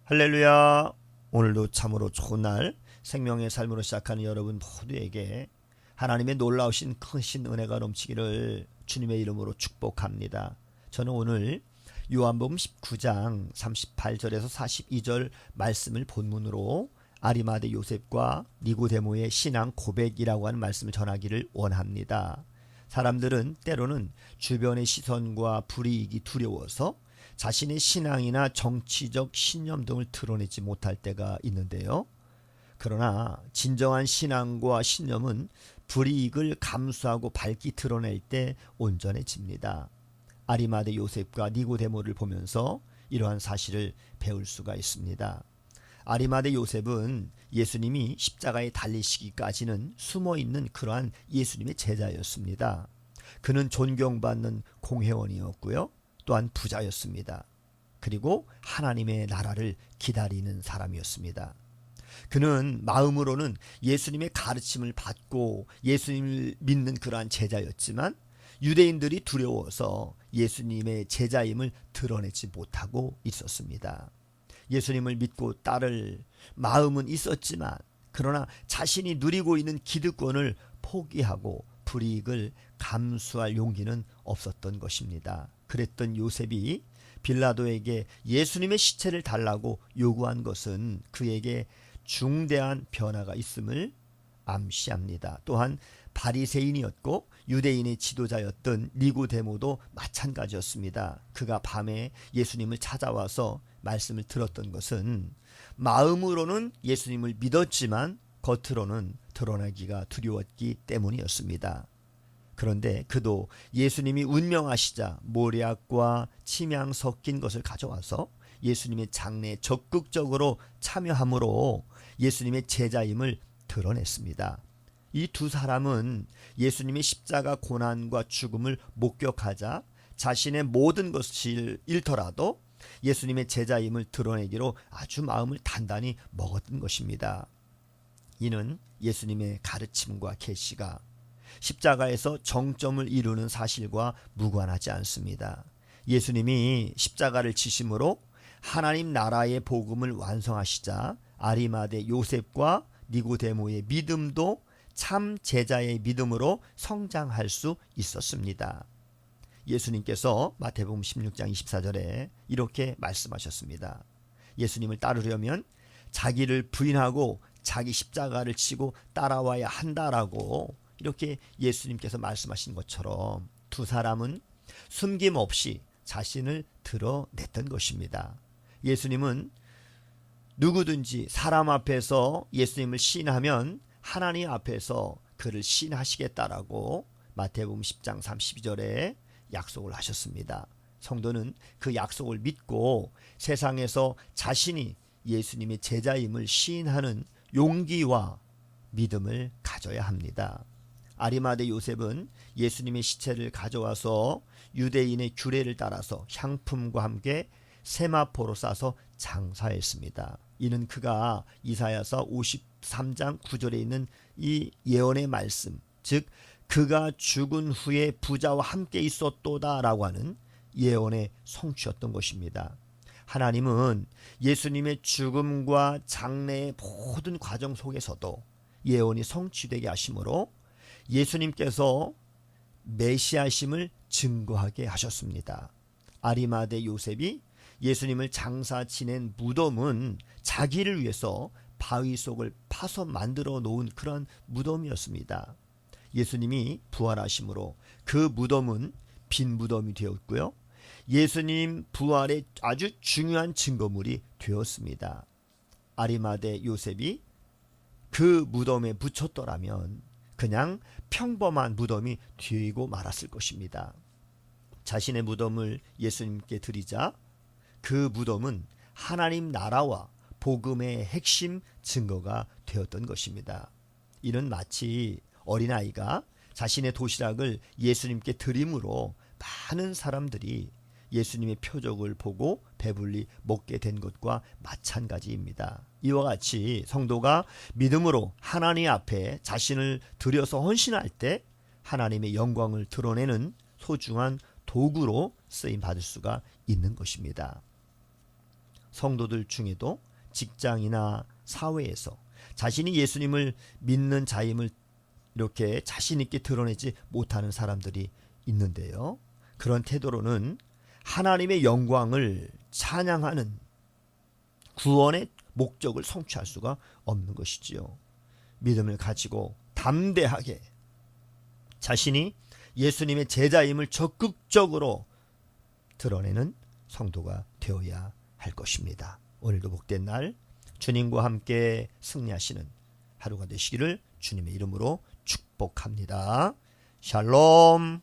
할렐루야. 오늘도 참으로 좋은 날 생명의 삶으로 시작하는 여러분 모두에게 하나님의 놀라우신 크신 은혜가 넘치기를 주님의 이름으로 축복합니다. 저는 오늘 요한복음 19장 38절에서 42절 말씀을 본문으로 아리마대 요셉과 니고데모의 신앙 고백이라고 하는 말씀을 전하기를 원합니다. 사람들은 때로는 주변의 시선과 불이익이 두려워서 자신의 신앙이나 정치적 신념 등을 드러내지 못할 때가 있는데요. 그러나 진정한 신앙과 신념은 불이익을 감수하고 밝히 드러낼 때 온전해집니다. 아리마대 요셉과 니고데모를 보면서 이러한 사실을 배울 수가 있습니다. 아리마대 요셉은 예수님이 십자가에 달리시기까지는 숨어있는 그러한 예수님의 제자였습니다. 그는 존경받는 공회원이었고요. 또한 부자였습니다. 그리고 하나님의 나라를 기다리는 사람이었습니다. 그는 마음으로는 예수님의 가르침을 받고 예수님을 믿는 그러한 제자였지만 유대인들이 두려워서 예수님의 제자임을 드러내지 못하고 있었습니다. 예수님을 믿고 따를 마음은 있었지만 그러나 자신이 누리고 있는 기득권을 포기하고 불이익을 감수할 용기는 없었던 것입니다. 그랬던 요셉이 빌라도에게 예수님의 시체를 달라고 요구한 것은 그에게 중대한 변화가 있음을 암시합니다. 또한 바리새인이었고 유대인의 지도자였던 니고데모도 마찬가지였습니다. 그가 밤에 예수님을 찾아와서 말씀을 들었던 것은 마음으로는 예수님을 믿었지만 겉으로는 드러나기가 두려웠기 때문이었습니다. 그런데 그도 예수님이 운명하시자 모략과 침향 섞인 것을 가져와서 예수님의 장래에 적극적으로 참여함으로 예수님의 제자임을 드러냈습니다. 이 두 사람은 예수님의 십자가 고난과 죽음을 목격하자 자신의 모든 것을 잃더라도 예수님의 제자임을 드러내기로 아주 마음을 단단히 먹었던 것입니다. 이는 예수님의 가르침과 계시가 십자가에서 정점을 이루는 사실과 무관하지 않습니다. 예수님이 십자가를 지심으로 하나님 나라의 복음을 완성하시자 아리마대 요셉과 니고데모의 믿음도 참 제자의 믿음으로 성장할 수 있었습니다. 예수님께서 마태복음 16장 24절에 이렇게 말씀하셨습니다. 예수님을 따르려면 자기를 부인하고 자기 십자가를 치고 따라와야 한다라고 이렇게 예수님께서 말씀하신 것처럼 두 사람은 숨김없이 자신을 드러냈던 것입니다. 예수님은 누구든지 사람 앞에서 예수님을 시인하면 하나님 앞에서 그를 시인하시겠다라고 마태복음 10장 32절에 약속을 하셨습니다. 성도는 그 약속을 믿고 세상에서 자신이 예수님의 제자임을 시인하는 용기와 믿음을 가져야 합니다. 아리마대 요셉은 예수님의 시체를 가져와서 유대인의 규례를 따라서 향품과 함께 세마포로 싸서 장사했습니다. 이는 그가 이사야서 53장 9절에 있는 이 예언의 말씀, 즉 그가 죽은 후에 부자와 함께 있었도다 라고 하는 예언의 성취였던 것입니다. 하나님은 예수님의 죽음과 장래의 모든 과정 속에서도 예언이 성취되게 하심으로 예수님께서 메시아심을 증거하게 하셨습니다. 아리마대 요셉이 예수님을 장사 지낸 무덤은 자기를 위해서 바위 속을 파서 만들어 놓은 그런 무덤이었습니다. 예수님이 부활하심으로 그 무덤은 빈 무덤이 되었고요. 예수님 부활의 아주 중요한 증거물이 되었습니다. 아리마대 요셉이 그 무덤에 묻혔더라면 그냥 평범한 무덤이 되고 말았을 것입니다. 자신의 무덤을 예수님께 드리자 그 무덤은 하나님 나라와 복음의 핵심 증거가 되었던 것입니다. 이는 마치 어린아이가 자신의 도시락을 예수님께 드림으로 많은 사람들이 예수님의 표적을 보고 배불리 먹게 된 것과 마찬가지입니다. 이와 같이 성도가 믿음으로 하나님 앞에 자신을 들여서 헌신할 때 하나님의 영광을 드러내는 소중한 도구로 쓰임 받을 수가 있는 것입니다. 성도들 중에도 직장이나 사회에서 자신이 예수님을 믿는 자임을 이렇게 자신 있게 드러내지 못하는 사람들이 있는데요. 그런 태도로는 하나님의 영광을 찬양하는 구원의 목적을 성취할 수가 없는 것이지요. 믿음을 가지고 담대하게 자신이 예수님의 제자임을 적극적으로 드러내는 성도가 되어야 할 것입니다. 오늘도 복된 날 주님과 함께 승리하시는 하루가 되시기를 주님의 이름으로 축복합니다. 샬롬.